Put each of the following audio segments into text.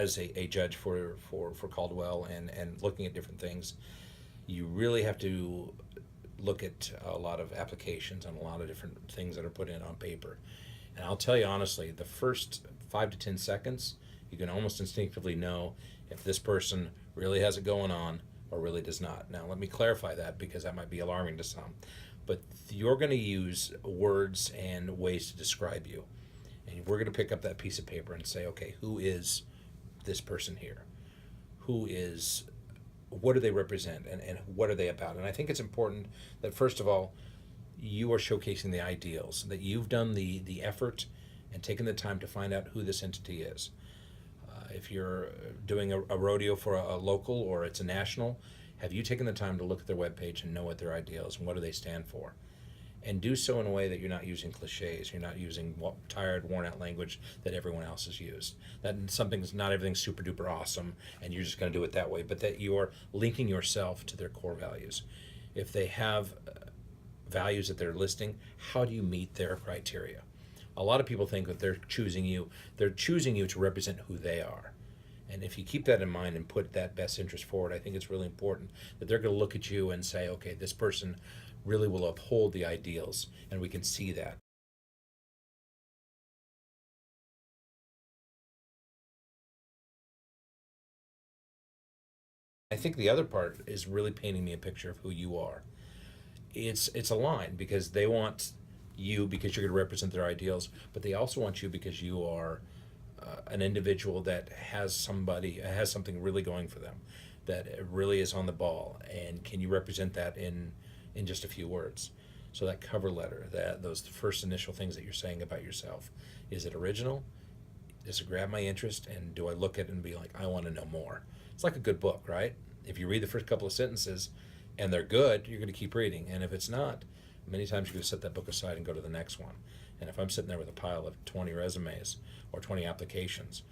as a judge for Caldwell and looking at different things, you really have to look at a lot of applications and a lot of different things that are put in on paper. And I'll tell you honestly, the first 5 to 10 seconds, you can almost instinctively know if this person really has it going on or really does not. Now, let me clarify that because that might be alarming to some. But you're going to use words and ways to describe you. And we're going to pick up that piece of paper and say, okay, who is this person here? What do they represent, and what are they about? And I think it's important that, first of all, you are showcasing the ideals, that you've done the effort and taken the time to find out who this entity is. If you're doing a rodeo for a local or it's a national, have you taken the time to look at their webpage and know what their ideals and what do they stand for? And do so in a way that you're not using cliches, you're not using tired, worn out language that everyone else has used. That something's not everything's super duper awesome and you're just going to do it that way, but that you're linking yourself to their core values. If they have values that they're listing, how do you meet their criteria? A lot of people think that they're choosing you to represent who they are. And if you keep that in mind and put that best interest forward, I think it's really important that they're going to look at you and say, okay, this person really will uphold the ideals, and we can see that. I think the other part is really painting me a picture of who you are. It's a line because they want you because you're going to represent their ideals, but they also want you because you are an individual that has something really going for them, that really is on the ball, and can you represent that in just a few words? So that cover letter, those first initial things that you're saying about yourself, is it original? Does it grab my interest? And do I look at it and be like, I want to know more? It's like a good book, right? If you read the first couple of sentences and they're good, you're going to keep reading. And if it's not, many times you're going to set that book aside and go to the next one. And if I'm sitting there with a pile of 20 resumes or 20 applications,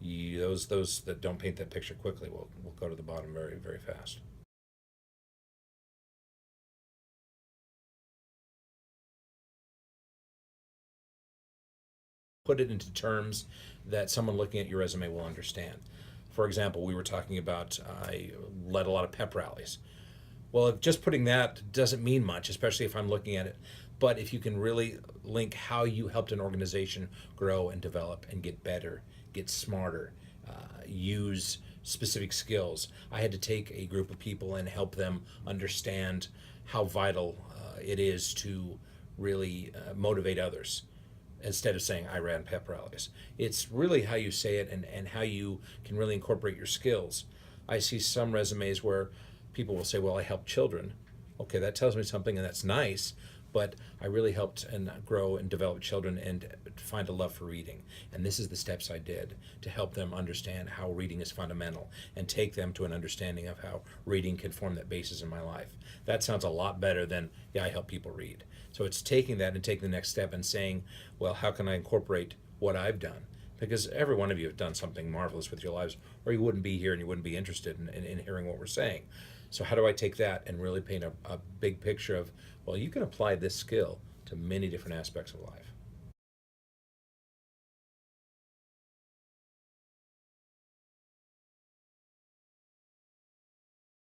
those that don't paint that picture quickly will go to the bottom very, very fast. Put it into terms that someone looking at your resume will understand. For example, we were talking about I led a lot of pep rallies. Well, if just putting that doesn't mean much, especially if I'm looking at it. But if you can really link how you helped an organization grow and develop and get better, get smarter, use specific skills. I had to take a group of people and help them understand how vital it is to really motivate others instead of saying I ran pep rallies. It's really how you say it and how you can really incorporate your skills. I see some resumes where people will say, well, I help children. Okay, that tells me something and that's nice, but I really helped and grow and develop children and find a love for reading. And this is the steps I did to help them understand how reading is fundamental and take them to an understanding of how reading can form that basis in my life. That sounds a lot better than, yeah, I help people read. So it's taking that and taking the next step and saying, well, how can I incorporate what I've done? Because every one of you have done something marvelous with your lives, or you wouldn't be here and you wouldn't be interested in hearing what we're saying. So how do I take that and really paint a big picture of, well, you can apply this skill to many different aspects of life.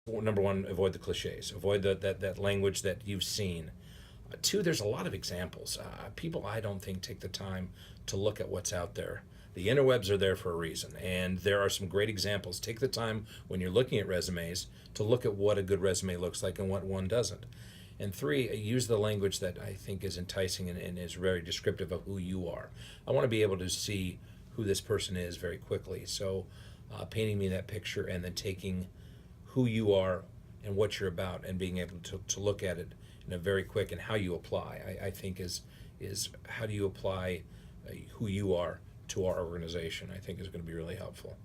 Number one, avoid the cliches. Avoid that language that you've seen. Two, there's a lot of examples. People, I don't think, take the time to look at what's out there. The interwebs are there for a reason, and there are some great examples. Take the time when you're looking at resumes to look at what a good resume looks like and what one doesn't. And three, use the language that I think is enticing and is very descriptive of who you are. I want to be able to see who this person is very quickly. So painting me that picture and then taking who you are and what you're about and being able to look at it in a very quick and how you apply, I think is how do you apply who you are to our organization, I think is going to be really helpful.